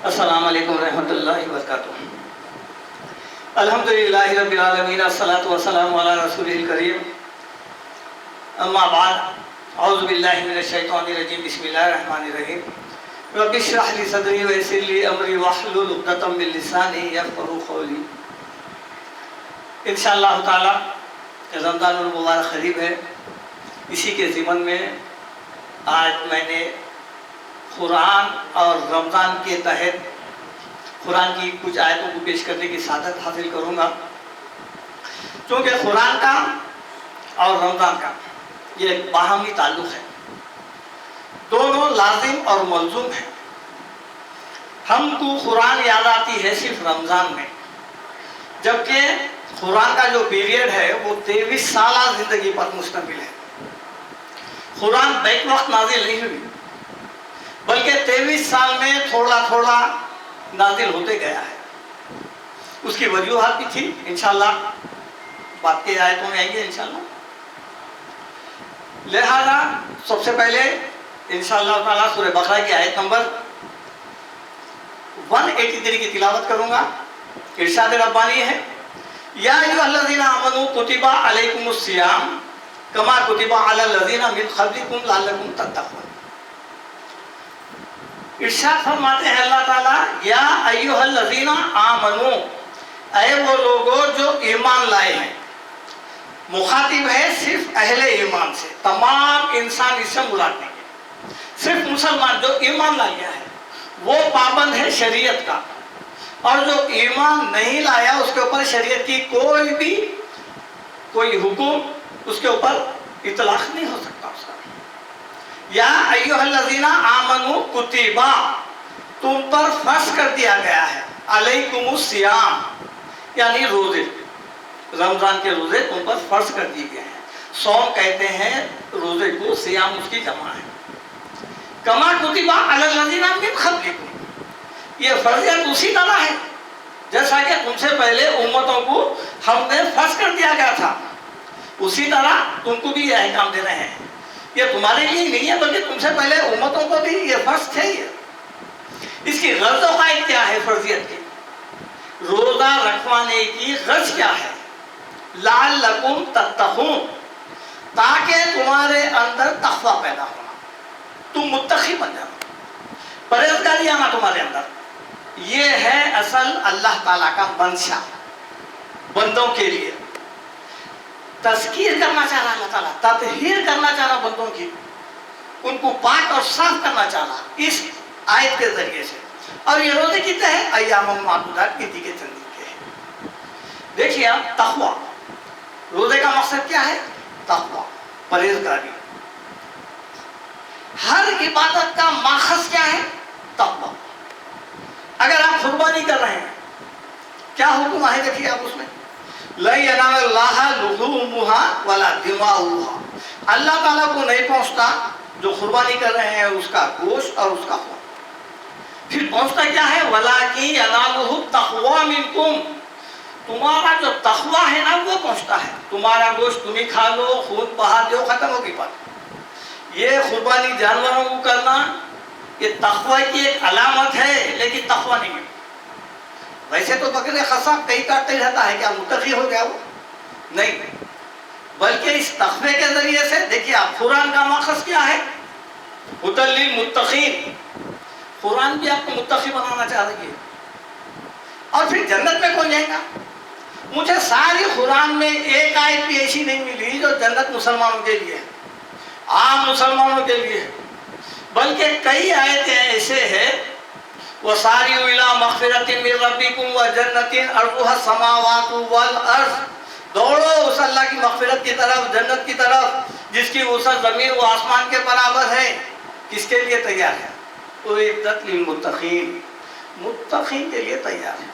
السلام علیکم ورحمۃ اللہ وبرکاتہ۔ الحمدللہ رب العالمین، الصلاۃ والسلام علی رسول الکریم، اما بعد، اعوذ باللہ من الشیطان الرجیم، بسم اللہ الرحمن الرحیم۔ رب اشرح لی صدری ویسر لی امری واحلل عقدۃ من لسانی یفقہوا قولی۔ انشاءاللہ تعالی رمضان المبارک قریب ہے، اسی کے ضمن میں آج میں نے قرآن اور رمضان کے تحت قرآن کی کچھ آیتوں کو پیش کرنے کی سعادت حاصل کروں گا، کیونکہ قرآن کا اور رمضان کا یہ ایک باہمی تعلق ہے، دونوں لازم اور ملزوم ہیں۔ ہم کو قرآن یاد آتی ہے صرف رمضان میں، جبکہ قرآن کا جو پیریڈ ہے وہ 23 سالہ زندگی پر مشتمل ہے۔ قرآن بیک وقت نازل نہیں ہوئی، بلکہ 23 سال میں تھوڑا تھوڑا نازل ہوتے گیا ہے۔ اس کی وجوہات بھی تھی، انشاءاللہ بات کے آیتوں میں آئیں گے انشاءاللہ۔ لہذا سب سے پہلے انشاءاللہ تعالیٰ سورہ بقرہ کی آیت نمبر 183 کی تلاوت کروں گا۔ ارشاد ربانی ہے، یا ایھا الذین آمنوا کتب علیکم الصیام کما کتب علی الذین من قبلکم لعلکم تتقون۔ ارشاد فرماتے ہیں اللہ تعالیٰ، یا ایھا الذین آمنوا، اے وہ لوگوں جو ایمان لائے ہیں۔ مخاطب ہے صرف اہل ایمان سے، تمام انسان اس سے مراد نہیں ہے۔ صرف مسلمان جو ایمان لا گیا ہے وہ پابند ہے شریعت کا، اور جو ایمان نہیں لایا اس کے اوپر شریعت کی کوئی حکم اس کے اوپر اطلاق نہیں ہو سکتا اس کا۔ یا ایھا الذین آمنوا کتب، تم پر فرض کر دیا گیا ہے، علیکم الصیام یعنی روزے، رمضان کے روزے تم پر فرض کر دیے گئے ہیں۔ صوم کہتے ہیں روزے کو، صیام اس کی جمع ہے۔ کما کتب علی الذین من قبلکم، یہ فرضیت اسی طرح ہے جیسا کہ تم سے پہلے امتوں کو ہم نے فرض کر دیا گیا تھا، اسی طرح تم کو بھی یہ احکام دے رہے ہیں۔ یہ تمہارے لیے نہیں ہے بلکہ تم سے پہلے امتوں کو بھی یہ فرض تھے۔ اس کی غرض و قائد کیا ہے؟ فرضیت کی روزہ رکھوانے کی غرض کیا ہے؟ لعلکم تتقون، تاکہ تمہارے اندر تقویٰ پیدا ہونا، تم متقی بن جانا، پرہیزگاری آنا تمہارے اندر۔ یہ ہے اصل اللہ تعالیٰ کا منشا بندوں کے لیے۔ تذکیر کرنا چاہ رہا اللہ تعالیٰ، تطہیر کرنا چاہ رہا بندوں کی، ان کو پاک اور صاف کرنا چاہ رہا اس آیت کے ذریعے سے۔ اور یہ روزے کتنے ہیں؟ ایام معدودات، گنتی کے چند دن کے ہیں۔ دیکھیے آپ، تقویٰ، روزے کا مقصد کیا ہے؟ تقویٰ، پرہیزگاری۔ ہر عبادت کا ماخذ کیا ہے؟ تقویٰ۔ اگر آپ قربانی کر رہے ہیں، کیا حکم ہے؟ دیکھیے آپ اس میں، لَن يَنَالَ اللَّهَ لُحُومُهَا وَلَا دِمَاؤُهَا، اللہ تعالیٰ کو نہیں پہنچتا جو قربانی کر رہے ہیں اس کا گوشت اور اس کا خون۔ پھر پہنچتا کیا ہے؟ وَلَٰكِن يَنَالُهُ التَّقْوَىٰ مِنكُمْ، تمہارا جو تقویٰ ہے نا وہ پہنچتا ہے۔ تمہارا گوشت تم ہی کھا لو، خون بہا دو، ختم ہوگی بات۔ یہ قربانی جانوروں کو کرنا یہ تقویٰ کی ایک علامت ہے، لیکن تقویٰ نہیں ہے۔ ویسے تو بکرے قصاب کئی کاٹتے رہتا ہے، کیا متقی ہو گیا وہ؟ نہیں، بلکہ اس تقوی کے ذریعے سے دیکھیے آپ، قرآن کا مقصد کیا ہے؟ ھدی للمتقین، قرآن بھی آپ کو متقی بنانا چاہ رہی ہے۔ اور پھر جنت میں کون جائے گا؟ مجھے ساری قرآن میں ایک آیت بھی ایسی نہیں ملی جو جنت مسلمانوں کے لیے ہے، عام مسلمانوں کے لیے ہے، بلکہ کئی آیتیں ایسے ہیں، وَسَارِعُوا إِلَىٰ مَغْفِرَةٍ مِّن رَّبِّكُمْ وَجَنَّةٍ عَرْضُهَا السَّمَاوَاتُ وَالْأَرْضُ، دوڑو اس اللہ کی مغفرت کی طرف، جنت کی طرف جس کی وسعت زمین و آسمان کے برابر ہے۔ کس کے لیے تیار ہے؟ اُعِدَّتْ لِلْمُتَّقِينَ، متقین کے لیے تیار ہے۔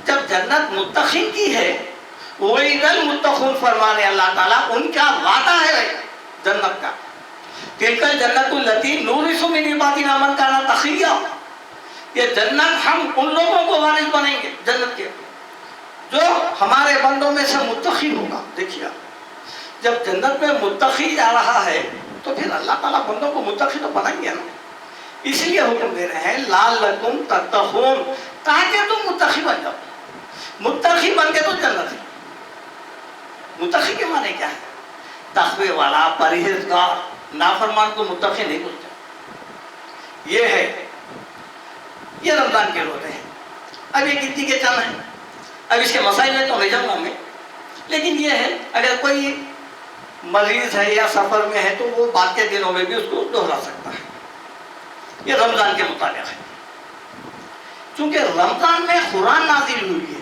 جب جنت متقین کی ہے، وَإِذَا الْمُتَّقُونَ فرمانے اللہ تعالیٰ، ان کا وعدہ ہے جنت کا، تِلْكَ الْجَنَّةُ الَّتِي نُورِثُ مِنْ عِبَادِنَا مَنْ كَانَ تَقِيًّا، یہ جنت ہم ان لوگوں کو وارث بنیں گے جنت کے جو ہمارے بندوں میں سے متقی ہوگا۔ دیکھیے جب جنت میں متقی جا رہا ہے تو پھر اللہ تعالیٰ بندوں کو متقی تو بنائیں گے نا۔ اس لیے حکم دے رہے ہیں لعلکم تتقون، تاکہ تم متقی بن جاؤ. متقی بن کے تو جنت ہے. متقی کے معنی کیا ہے؟ تقوی والا، پرہیزگار. نافرمان کو متقی نہیں بولتے. یہ ہے، یہ رمضان کے روزے ہیں. اب یہ گنتی کے چند ہیں، اب اس کے مسائل میں تو نہیں جاؤں گا میں، لیکن یہ ہے اگر کوئی مریض ہے یا سفر میں ہے تو وہ بعد کے دنوں میں بھی اس کو دوہرا سکتا ہے. یہ رمضان کے مطابق ہے. چونکہ رمضان میں قرآن نازل ہوئی ہے،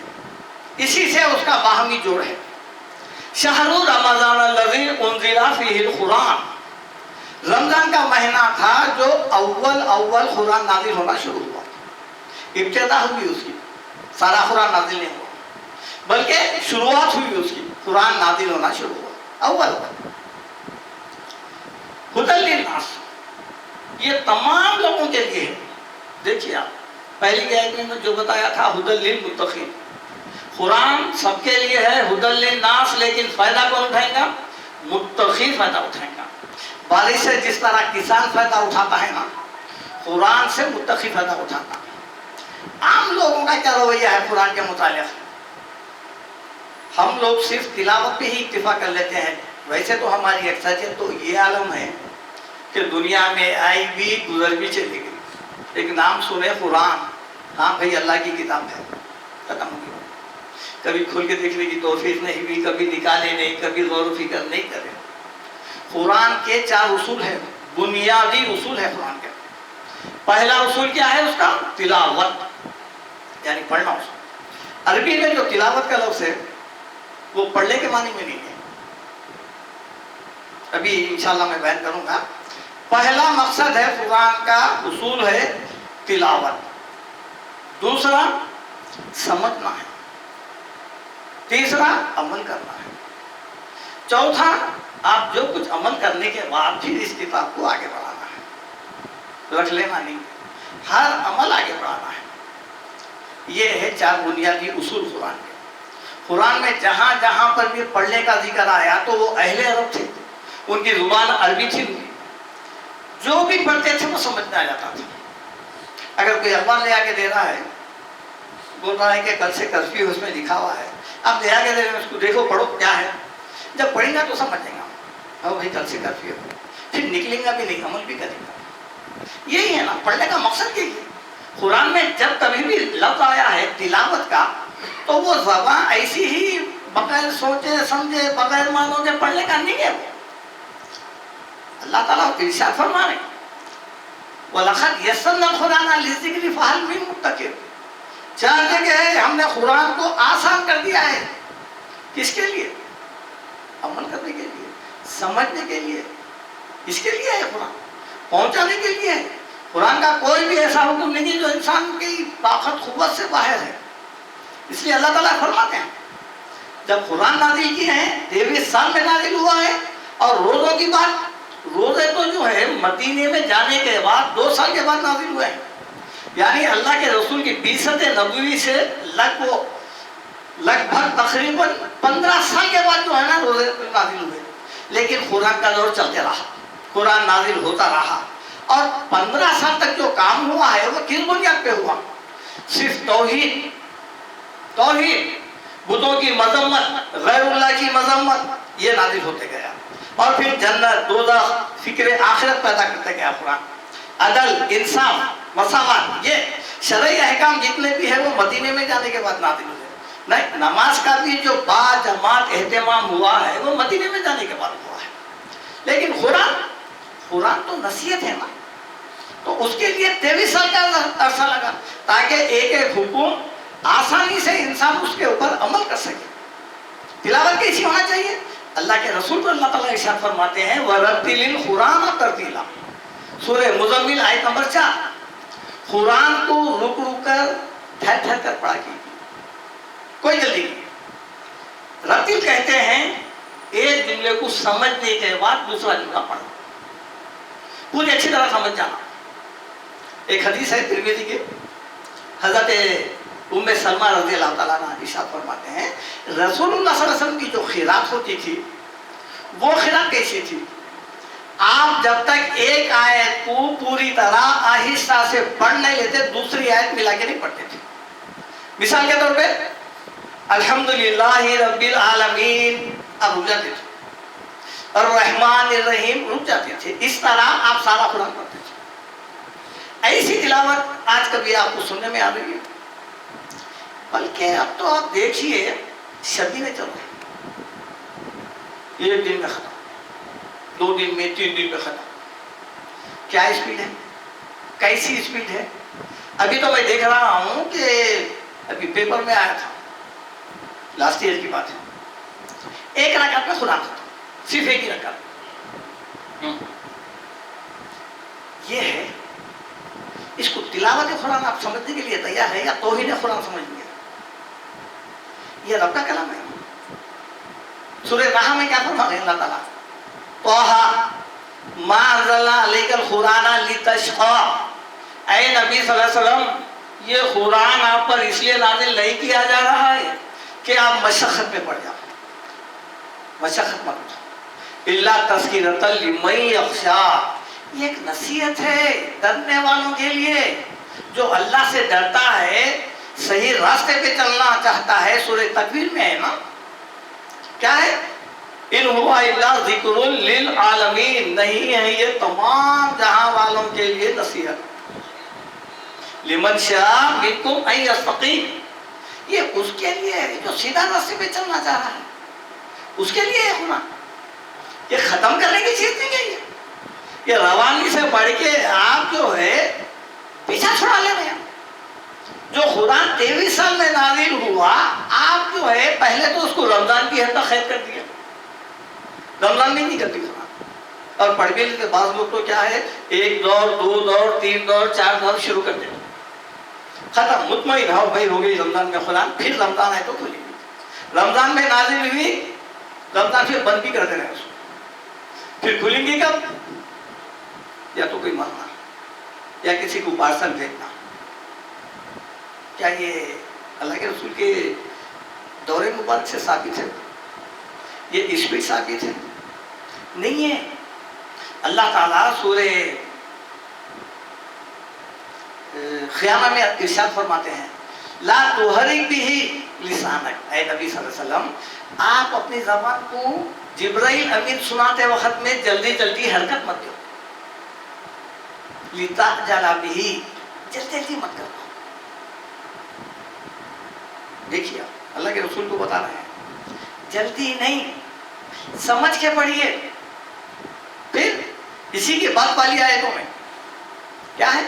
اسی سے اس کا باہمی جوڑ ہے. شہر رمضان الذی انزل فیہ القرآن، رمضان کا مہینہ تھا جو اول قرآن نازل ہونا شروع ہوا. ابتدا ہوئی اس کی، سارا قرآن نازل نہیں ہوا، بلکہ شروعات ہوئی اس کی، قرآن نازل ہونا شروع ہوا اول. ہدی للناس، یہ تمام لوگوں کے لیے ہے. دیکھیے آپ پہلی آیت میں جو بتایا تھا ہدی للمتقین، قرآن سب کے لیے ہے، ہدی للناس، لیکن فائدہ کون اٹھائے گا؟ متقی فائدہ اٹھائے گا. بارش سے جس طرح کسان فائدہ اٹھاتا ہے نا، قرآن سے متقی فائدہ اٹھاتا. عام لوگوں کا کیا رویہ ہے قرآن کے متعلق؟ ہم لوگ صرف تلاوت پہ ہی اکتفا کر لیتے ہیں. ویسے تو ہماری اکثریت تو یہ عالم ہے کہ دنیا میں آئی بھی گزر بھی چلی گئی، ایک نام سنے قرآن، ہاں بھائی اللہ کی کتاب ہے، ختم ہو گئی. کبھی کھول کے دیکھنے کی توفیق نہیں ہوئی، کبھی نکالے نہیں، کبھی غور و فکر نہیں کرے. قرآن کے 4 اصول ہیں، بنیادی اصول ہے قرآن کے. پہلا اصول کیا ہے اس کا؟ تلاوت، یعنی پڑھنا. عربی میں جو تلاوت کا لفظ ہے وہ پڑھنے کے معنی میں نہیں ہے. ابھی انشاءاللہ میں بیان کروں گا. پہلا مقصد ہے قرآن کا اصول ہے تلاوت. دوسرا سمجھنا ہے. تیسرا عمل کرنا ہے. چوتھا آپ جو کچھ عمل کرنے کے بعد پھر اس کتاب کو آگے بڑھانا ہے، رکھ لینا نہیں، ہر عمل آگے بڑھانا ہے. یہ ہے 4 بنیادی اصول قرآن کے. قرآن میں جہاں جہاں پر بھی پڑھنے کا ذکر آیا تو وہ اہل عرب تھے، ان کی زبان عربی تھی، جو بھی پڑھتے تھے وہ سمجھ میں آ جاتا تھا. اگر کوئی اخبار لے آ کے دے رہا ہے، بول رہا ہے کہ کل سے کرفیو اس میں لکھا ہوا ہے، آپ لے آ کے دے رہے ہیں، اس کو دیکھو پڑھو کیا ہے. جب پڑھیں گا تو سمجھ لیں گا، ہاں بھائی کل سے کرفیو ہے، پھر نکلیں گا بھی نہیں، عمل بھی کریں گا. یہی ہے نا پڑھنے کا مقصد. یہی ہے قرآن میں جب کبھی بھی لفظ آیا ہے تلاوت کا تو وہ زبان ایسی ہی بغیر سوچے سمجھے بغیر مانو کے پڑھنے کا نہیں ہے. اللہ تعالیٰ ارشاد فرما رہے وَلَقَدْ يَسَّرْنَا الْقُرْآنَ لِلذِّكْرِ فَهَلْ مِن مُّدَّكِرٍ. 4 جگہ ہے ہم نے قرآن کو آسان کر دیا ہے. کس کے لیے؟ عمل کرنے کے لیے، سمجھنے کے لیے. اس کے لیے ہے قرآن، پہنچانے کے لیے ہے. قرآن کا کوئی بھی ایسا حکم نہیں جو انسان کی طاقت قوت سے باہر ہے. اس لیے اللہ تعالیٰ فرماتے ہیں جب قرآن نازل کیے ہیں 23 سال میں نازل ہوا ہے. اور روزوں کی بات، روزے تو جو ہے مدینے میں جانے کے بعد 2 سال کے بعد نازل ہوئے ہیں. یعنی اللہ کے رسول کی بعثت نبوی سے لگ بھگ تقریباً 15 سال کے بعد جو ہے نا روزے نازل ہوئے. لیکن قرآن کا دور چلتے رہا، قرآن نازل ہوتا رہا، اور 15 سال تک جو کام ہوا ہے وہ کس بنیاد پہ ہوا؟ صرف توحید، بتوں کی مذمت، غیر اللہ کی مذمت، یہ نازل ہوتے گیا. اور پھر جنت، دوزخ، فکر آخرت پیدا کرتے گیا قرآن. عدل، انصاف، مساوات، یہ شرعی احکام جتنے بھی ہیں وہ مدینے میں جانے کے بعد نازل ہوئے. نہیں، نماز کا بھی جو با جماعت اہتمام ہوا ہے وہ مدینے میں جانے کے بعد ہوا ہے. لیکن قرآن تو نصیحت ہے نا، تو اس کے لیے 23 سال کا عرصہ لگا تاکہ ایک ایک حکم آسانی سے انسان اس کے اوپر عمل کر سکے. تلاوت کیسی ہونا چاہیے؟ اللہ کے رسول کو اللہ تعالیٰ ارشاد فرماتے ہیں وَرَتِّلِ الْقُرْآنَ تَرْتِيلًا. سورہ مزمل آیت نمبر 4. قرآن کو رک کر ٹھہر کر پڑھا کیجیے، کوئی جلدی نہیں. رتل کہتے ہیں ایک جملے کو سمجھنے کے بعد دوسرا جملہ پڑھنا، پوری اچھی طرح سمجھ جانا. ایک حدیث ہے ترمذی کے، حضرت ام سلمہ رضی اللہ تعالیٰ عنہ ارشاد فرماتے ہیں رسول اللہ صلی اللہ علیہ وسلم کی جو خیرات ہوتی تھی وہ خیرات کیسی تھی؟ آپ جب تک ایک آیت کو پوری طرح آہستہ سے پڑھ نہیں لیتے دوسری آیت ملا کے نہیں پڑھتے تھے. مثال کے طور پہ الحمدللہ رب العالمین اب رک جاتے تھے, الرحمن الرحیم رک جاتے تھے. اس طرح آپ سارا قرآن پڑھتے تھے. ایسی تلاوت آج کبھی آپ کو سننے میں آ رہی ہے؟ بلکہ اب تو آپ دیکھیے شبی میں چل رہے ہیں, 1 دن میں ختم, 2 دن میں, 3 دن میں ختم. کیا اسپیڈ ہے, کیسی اسپیڈ ہے. ابھی تو میں دیکھ رہا ہوں کہ ابھی پیپر میں آیا تھا, لاسٹ ایئر کی بات ہے, 1 رکعت میں قرآن ختم, صرف 1 ہی رکعت. یہ ہے, اس کو تلاوت قرآن آپ سمجھنے کے لیے تیار ہے یا توہین قرآن سمجھیں گے؟ یہ رب کا کلام ہے. سورہ طٰہٰ میں کیا فرما رہے ہیں اللہ تعالیٰ؟ طٰہٰ ما انزلنا علیک القرآن لتشقی. اے نبی صلی اللہ علیہ وسلم, یہ قرآن آپ پر اس لیے نازل نہیں کیا جا رہا ہے کہ آپ مشقت میں پڑ جاؤ. مشقت مت اٹھاؤ. الا تذکرۃ لمن یخشی. یہ ایک نصیحت ہے ڈرنے والوں کے لیے, جو اللہ سے ڈرتا ہے, صحیح راستے پہ چلنا چاہتا ہے. سورہ تکویر میں ہے نا, کیا ہے؟ ان ہوا الا ذکر للعالمین. نہیں ہے یہ تمام جہاں والوں کے لیے نصیحت. لمن شاء منکم ان یستقیم. یہ اس کے لیے ہے جو سیدھا راستے پہ چلنا چاہ رہا ہے, اس کے لیے ہے قرآن. یہ ختم کرنے کی چیز نہیں ہے. یہ روانی سے پڑھ کے آپ جو ہے پیچھا چھڑا لے رہے ہیں. جو قرآن 23 سال میں نازل ہوا, آپ جو ہے پہلے تو اس کو رمضان کی حد تک قید کر دیا. رمضان میں نہیں کرتی قرآن, اور پڑھ بھی لیتے. بعض لوگ تو کیا ہے 1 دور 2 دور 3 دور 4 دور شروع کر دیتے, ختم, مطمئن ہو بھائی ہو گئی رمضان میں قرآن. پھر رمضان ہے تو کھلے گی. رمضان میں نازل ہوئی, رمضان پھر بند بھی کر دینا ہے اس کو. پھر کھلیں گی کب؟ یا تو کوئی مرنا یا کسی کو پارسل بھیجنا. کیا یہ اللہ کے رسول کے دور مبارک سے ثابت ہے؟ یہ اسپیڈ ثابت ہے؟ نہیں ہے. اللہ تعالیٰ سورہ قیامہ میں ارشاد فرماتے ہیں لا تحرک بہ لسانک. اے نبی صلی اللہ علیہ وسلم, آپ اپنی زبان کو جبرائیل امین سناتے وقت میں جلدی جلدی حرکت مت دو. لتعجل بہ, جلدی جلدی مت کرو. دیکھیے اللہ کے رسول کو بتا رہے ہیں جلدی نہیں, سمجھ کے پڑھیے. پھر اسی کے بعد والی آیتوں میں کیا ہے؟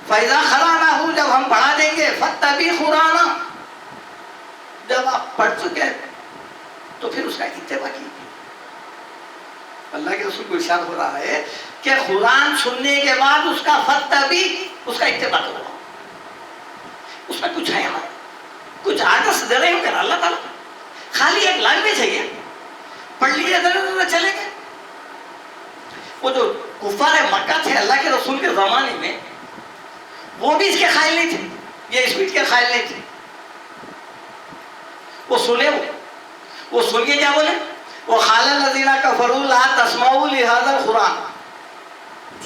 فَإِذَا قَرَأْنَاهُ, جب ہم پڑھا دیں گے, فَاتَّبِعْ قُرْآنَهُ, جب آپ پڑھ چکے تو پھر اس کا اتباع کیجیے. اللہ کے رسول کو ارشاد ہو رہا ہے کہ قرآن سننے کے بعد اس کا فَاتَّبِعْ, اس کا اتباع کرو. اس میں کچھ ہے ہمارا, کچھ عادت دے رہے ہوں گے اللہ تعالیٰ. خالی ایک لینگویج ہے, یہ پڑھ لیے چلے گئے. وہ جو کفار مکہ تھے اللہ کے رسول کے زمانے میں, وہ بھی اس کے قائل نہیں تھے, یہ اسپیڈ کے قائل نہیں تھے. وہ سنے, وہ سن کے کیا بولے؟ وَقَالَ الَّذِينَ كَفَرُوا لَا تَسْمَعُوا لِهَذَا الْقُرْآنِ.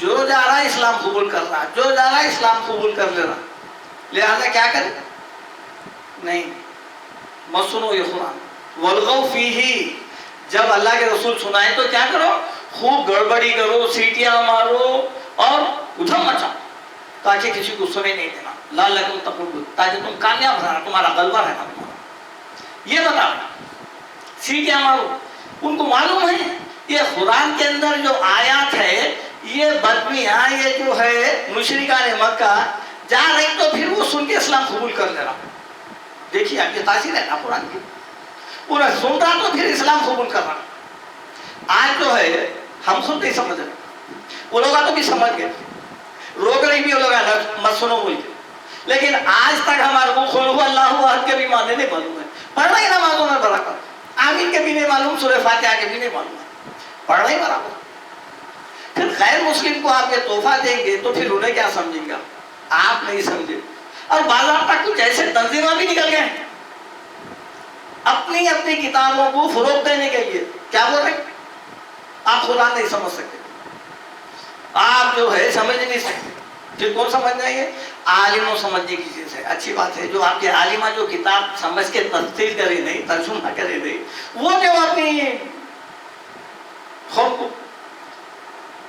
جو جا رہا ہے اسلام قبول کر رہا, جو جا رہا ہے اسلام قبول کر لے رہا, لہذا کیا کرے؟ نہیں, مت سنو یہ قرآن. وَالْغَوْا فِيهِ, جب اللہ کے رسول سنائے تو کیا کرو؟ خوب گڑبڑی کرو, سیٹیاں مارو اور ادھم مچاؤ, تاکہ کسی کو سنے نہیں دینا. لَعَلَّكُمْ تَفْلِحُونَ, تاکہ تم کامیاب رہنا, تمہارا غلبہ رہنا. یہ بتا, سیٹیاں مارو. ان کو معلوم ہے یہ قرآن کے اندر جو آیات ہے, یہ بدمیاں, یہ جو ہے مشرکان مکہ جا رہے تو پھر وہ سن کے اسلام قبول کر لے رہا. دیکھیے آپ یہ تاثیر ہے نا قرآن کی. انہیں سن رہا تو پھر اسلام قبول کر رہا. آج جو ہے ہم خود نہیں سمجھ رہے, وہ لوگ تو بھی سمجھ گئے, روک رہی بھی وہ لوگ مت سنو بول کے. لیکن آج تک ہمارے کو قل هو اللہ احد کے بھی معنی نہیں معلوم ہے. پڑھنا ہی نہ معلوم ہے برابر, آمین کے بھی نہیں معلوم, سورہ فاتحہ کے بھی نہیں معلوم ہے, پڑھنا ہی برابر. پھر غیر مسلم کو آپ یہ تحفہ دیں گے تو پھر انہیں کیا سمجھیں گا؟ آپ نہیں سمجھے. اور بازار تک کچھ ایسے تنظیمیں بھی نکل گئے اپنی اپنی کتابوں کو فروغ دینے کے لیے. کیا بول رہے ہیں؟ آپ قرآن نہیں سمجھ سکتے, آپ جو ہے سمجھ نہیں سکتے. پھر کون سمجھ جائیں گے؟ عالموں سمجھنے کی چیز ہے. اچھی بات ہے جو آپ کے عالمہ جو کتاب سمجھ کے تفسیر کرے نہیں, ترجمہ کرے نہیں, وہ جو اپنی خود کو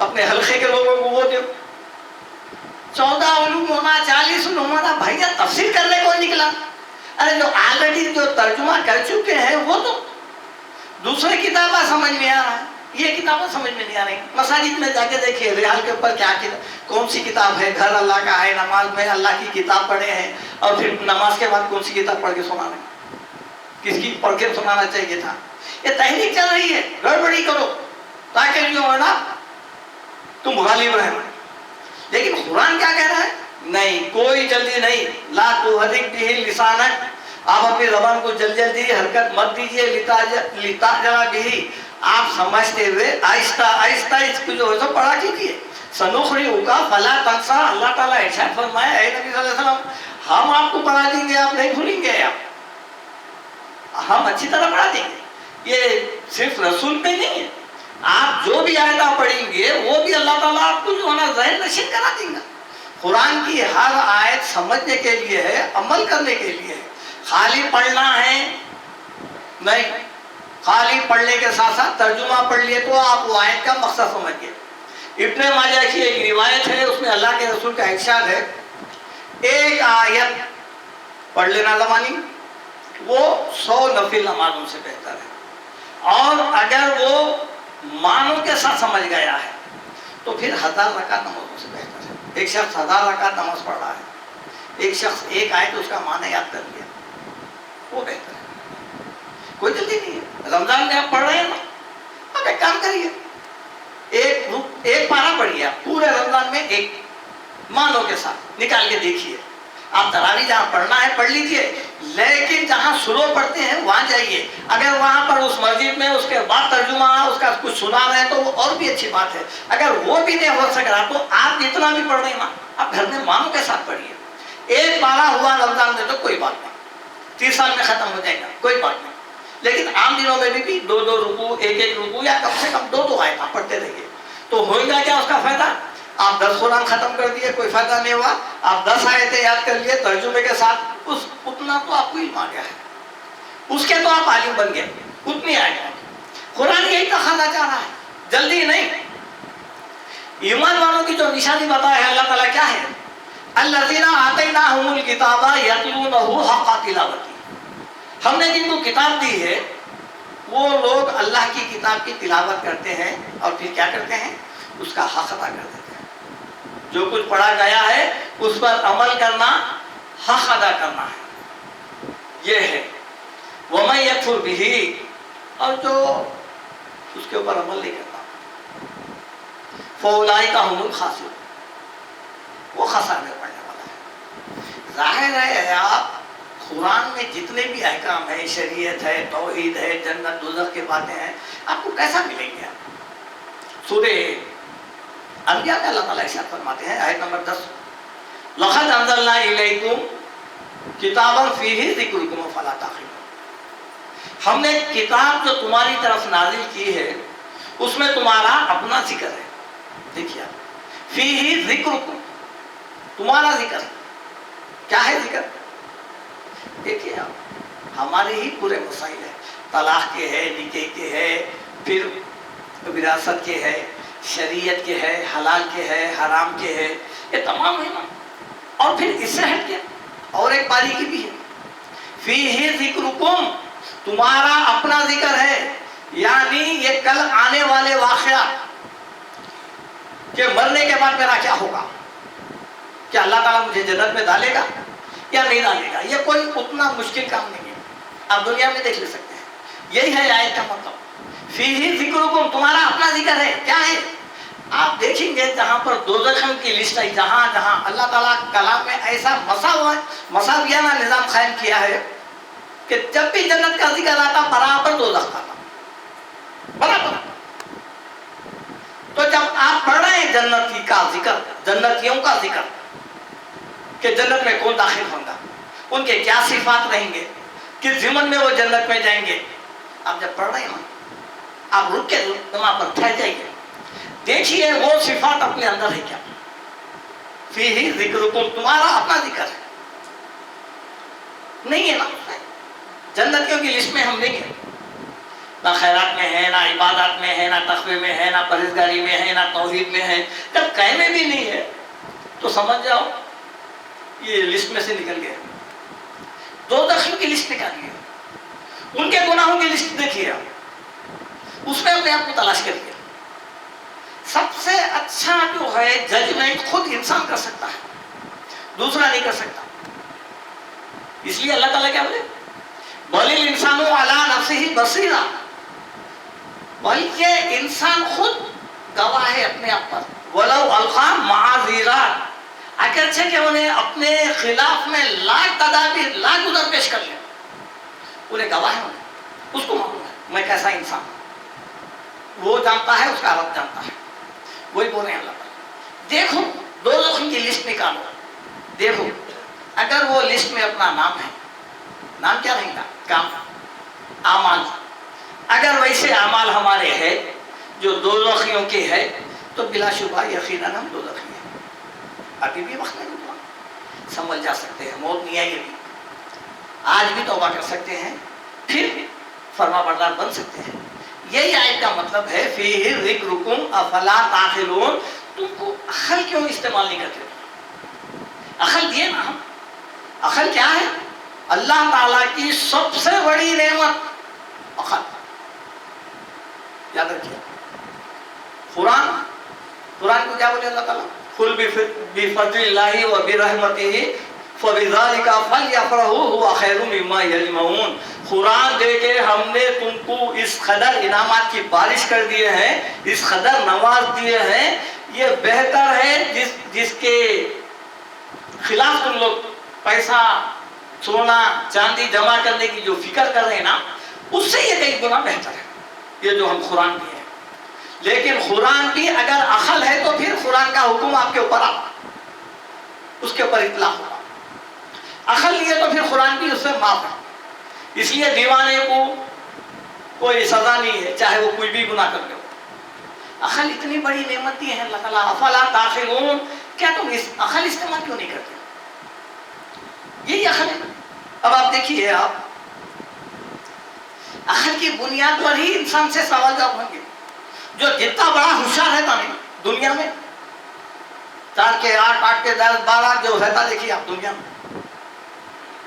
اپنے حلقے کے لوگوں کو وہ جو 14 علوم ہونا 40 علوم ہونا, بھیا تفسیر کرنے کو نکلا. ارے جو آلریڈی جو ترجمہ کر چکے ہیں وہ تو دوسرے کتابیں سمجھ میں آ رہا ہے, یہ کتابیں سمجھ میں نہیں آ رہی. مساجد میں جا کے دیکھیے ریحال کے اوپر کیا کون سی کتاب ہے, گھر اللہ کا ہے, نماز میں اللہ کی کتاب پڑھے ہیں, اور پھر نماز کے بعد کون سی کتاب پڑھ کے سنا رہے ہیں, کس کی پڑھ کے سنانا چاہیے تھا. یہ تحریک چل رہی ہے, گڑبڑی کرو تاکہ جو ہے نا تم غالب رہنا. لیکن قرآن کیا کہہ رہا ہے؟ نہیں, کوئی جلدی نہیں. لا تحرک بہ لسانک, آپ اپنی زبان کو جلدی حرکت مت دیجیے. لتعجل بہ, آپ سمجھتے ہوئے آہستہ آہستہ اس کو جو ہے تو پڑھا کیجیے. سنقرئک فلا تنسى, اللہ تعالیٰ ارشاد فرمایا اے نبی صلی اللہ علیہ وسلم ہم آپ کو پڑھا دیں گے, آپ نہیں بھولیں گے, ہم اچھی طرح پڑھا دیں گے. یہ صرف رسول پہ نہیں ہے, آپ جو بھی آیتیں پڑھیں گے وہ بھی اللہ تعالیٰ آپ کو جو ہے نا ذہن نشین کرا دیں گا. قرآن کی ہر آیت سمجھنے کے لیے ہے, عمل کرنے کے لیے ہے. خالی پڑھنا ہے نہیں, خالی پڑھنے کے ساتھ ساتھ ترجمہ پڑھ لیے تو آپ وہ آیت کا مقصد سمجھ گئے. ابن ماجہ کی ایک روایت ہے, اس میں اللہ کے رسول کا ارشاد ہے ایک آیت پڑھ لینا زمانی وہ 100 نفل نمازوں سے بہتر ہے. اور اگر وہ معنوں کے ساتھ سمجھ گیا ہے تو پھر 1000 رکعت نمازوں سے بہتر ہے. ایک شخص 1000 رکعت نماز پڑھ رہا ہے, ایک شخص ایک آیت اس کا معنی یاد کر لیا, وہ بہتر ہے. کوئی جلدی نہیں ہے. رمضان میں آپ پڑھ رہے ہیں نا, اب ایک کام کریے, ایک پارہ پڑھیے آپ پورے رمضان میں, ایک معنوں کے ساتھ نکال کے دیکھیے. آپ تراویح جہاں پڑھنا ہے پڑھ لیجئے, لیکن جہاں سلو پڑھتے ہیں وہاں جائیے. اگر وہاں پر اس مسجد میں اس کے بعد ترجمہ اس کا کچھ سنا رہے ہیں تو وہ اور بھی اچھی بات ہے. اگر وہ بھی نہیں ہو سک رہا تو آپ جتنا بھی پڑھ رہے ہیں نا آپ گھر میں معنوں کے ساتھ پڑھیے. ایک پارہ ہوا رمضان میں تو کوئی بات نہیں, 30 سال میں ختم ہو جائے گا, کوئی بات نہیں. لیکن عام دنوں میں بھی 2 رکوع, ایک رکوع, یا کم سے کم 2 آیتیں پڑھتے رہیے. تو ہوگا کیا اس کا فائدہ؟ آپ 10 قرآن ختم کر دیے, کوئی فائدہ نہیں ہوا. آپ 10 آیتیں یاد کر لیے ترجمے کے ساتھ, اتنا تو آپ کو علم آ گیا ہے, اس کے تو آپ عالم بن گئے, اتنی آئے گا. قرآن یہی تقاضا چاہ رہا ہے, جلدی نہیں. ایمان والوں کی جو نشانی بتایا ہے اللہ تعالیٰ کیا ہے؟ الذین آتیناہم الکتاب یتلونہ حق تلاوتہ, ہم نے جن کو کتاب دی ہے وہ لوگ اللہ کی کتاب کی تلاوت کرتے ہیں اور پھر کیا کرتے ہیں؟ اس کا حق ادا کر دیتے ہیں. جو کچھ پڑھا گیا ہے اس پر عمل کرنا, حق ادا کرنا ہے, یہ ہے. وَمَن يَكْفُرْ بِهِ, اور جو اس کے اوپر عمل نہیں کرتا فَأُولَٰئِكَ هُمُ الْخَاسِرُونَ, وہ خسارے میں پڑنے والا ہے. ظاہر ہے آپ قرآن میں جتنے بھی احکام ہیں, شریعت ہے, توحید ہے, جنت دوزخ کی باتیں ہیں, آپ کو کیسا ملیں گے؟ سورہ انبیاء میں اللہ تعالیٰ ارشاد فرماتے ہیں آیت نمبر 10, لَقَدْ أَنزَلْنَا إِلَيْكُمْ كِتَابًا فِيهِ ذِكْرُكُمْ فَلَا تَعْقِلُونَ, ہم نے کتاب جو تمہاری طرف نازل کی ہے اس میں تمہارا اپنا ذکر ہے. دیکھیے فِيهِ ذِكْرُكُمْ, تمہارا ذکر. کیا ہے ذکر؟ دیکھیے آپ ہمارے ہی پورے مسائل ہیں, طلاق کے ہے, نکاح کے ہے, پھر وراثت کے ہے, شریعت کے ہے, حلال کے ہے, حرام کے ہے, یہ تمام ہے نا. اور پھر اس سے ہٹ کے اور ایک باریکی بھی ہے, فیہ ذکرکم, تمہارا اپنا ذکر ہے. یعنی یہ کل آنے والے واقعات کہ مرنے کے بعد میرا کیا ہوگا, کیا اللہ تعالیٰ مجھے جنت میں ڈالے گا یا نہیں ڈالے گا, یہ کوئی اتنا مشکل کام نہیں ہے, آپ دنیا میں دیکھ لے سکتے ہیں. یہی ہے آیت کا مطلب, فیہ ذکرکم, تمہارا اپنا ذکر ہے. کیا ہے؟ آپ دیکھیں گے جہاں پر دوزخ کی لسٹ ہے, جہاں جہاں اللہ تعالیٰ کلام میں ایسا مساویانہ نظام قائم کیا ہے کہ جب بھی جنت کا ذکر آتا برابر دوزخ کا آتا, برابر. تو جب آپ پڑھ رہے ہیں جنتی کا ذکر, جنتیوں کا ذکر کہ جنت میں کون داخل ہوگا, ان کے کیا صفات رہیں گے, کس ضمن میں وہ جنت میں جائیں گے, آپ جب پڑھ رہے ہیں آپ رک کے وہاں پر ٹھہر جائیے. دیکھیے وہ صفات اپنے اندر ہے کیا. فیہ ذکرکم، تمہارا اپنا ذکر ہے نہیں ہے نا. جنتیوں کی لسٹ میں ہم نہیں ہیں، نہ خیرات میں ہے، نہ عبادات میں ہے، نہ تقوی میں ہے، نہ پرہیزگاری میں ہے، نہ توحید میں ہے. جب کہیں میں بھی نہیں ہے تو سمجھ جاؤ یہ لسٹ میں سے نکل گئے. دوزخیوں کی لسٹ نکالیے، ان کے گناہوں کی لسٹ دیکھیے، اس میں اپنے آپ کو تلاش کریے. سب سے اچھا جو ہے ججمنٹ خود انسان کر سکتا ہے، دوسرا نہیں کر سکتا. اس لیے اللہ تعالیٰ کیا بولے، بَلِ الْإِنسَانُ عَلَىٰ نَفْسِهِ بَصِيرًا، بلکہ انسان خود گواہ ہے اپنے آپ پر. وَلَوْ أَلْقَىٰ مَعَاذِيرًا، اگرچہ کہ انہیں اپنے خلاف میں لاکھ تدابیر، لاکھ عذر پیش کر لیں، انہیں گواہ ہے، اس کو معلوم ہے میں کیسا انسان ہوں. وہ جانتا ہے، اس کا رب جانتا ہے. وہی بول رہے ہیں اللہ تعالیٰ. دیکھو دوزخی کی لسٹ نکالو، دیکھو اگر وہ لسٹ میں اپنا نام ہے، نام کیا رہے گا، کام، اعمال. اگر ویسے اعمال ہمارے ہیں جو دوزخیوں کے ہے تو بلا شبہ یقیناً ہم دوزخی ہیں. ابھی بھی وقت نہیں ہوا، سنبھل جا سکتے ہیں، موت نہیں آئی ابھی. آج بھی توبہ کر سکتے ہیں، پھر فرما بردار بن سکتے ہیں. یہی آیت کا مطلب ہے فیہ ذکرکم افلا تعقلون. تم کو عقل کیوں استعمال نہیں کرتے؟ عقل دیے نا ہم. عقل کیا ہے؟ اللہ تعالیٰ کی سب سے بڑی نعمت عقل. یاد رکھیے قرآن کو کیا بولے اللہ تعالیٰ، قل بفضل اللہ وبرحمتہ فبذلک فلیفرحوا هو خیر مما یجمعون. قرآن دے کے ہم نے تم کو اس قدر انعامات کی بارش کر دیے ہیں، اس قدر نواز دیے ہیں. یہ بہتر ہے جس کے خلاف تم لوگ پیسہ، سونا چاندی جمع کرنے کی جو فکر کر رہے ہیں نا، اس سے یہ کئی گنا بہتر ہے یہ جو ہم قرآن کی ہے. لیکن قرآن بھی اگر عقل ہے تو پھر قرآن کا حکم آپ کے اوپر آتا، اس کے اوپر اطلاق ہوگا. عقل نہیں ہے تو پھر قرآن بھی اس سے معاف ہے. اس لیے دیوانے کو کوئی سزا نہیں ہے چاہے وہ کوئی بھی گناہ کر لے. عقل اتنی بڑی نعمت دی ہے اللہ تعالیٰ. افلا تعقلون، کیا تم اس عقل استعمال کیوں نہیں کرتے؟ یہی عقل ہے. اب آپ دیکھیے، آپ عقل کی بنیاد پر ہی انسان سے سوال جواب ہوں گے. جو جتنا بڑا ہوشیار رہتا نہیں دنیا میں، 4 کے 8 8 کے 10 12 جو رہتا دیکھیے آپ دنیا میں،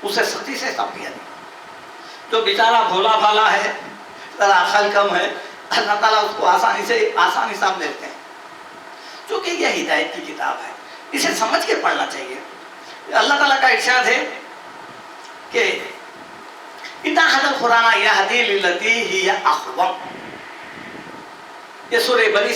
اسے سختی سے حساب دیا نہیں. جو بیچارہ بھولا بھالا ہے، ذرا عقل کم ہے، اللہ تعالیٰ اس کو آسان حساب لیتے ہیں. چونکہ یہ ہدایت کی کتاب ہے، اسے سمجھ کے پڑھنا چاہیے. اللہ تعالیٰ کا ارشاد ہے کہ اِنَّ هَذَا الْقُرْآنَ يَهْدِي لِلَّتِي هِيَ أَقْوَمُ. یہ سورہ بنی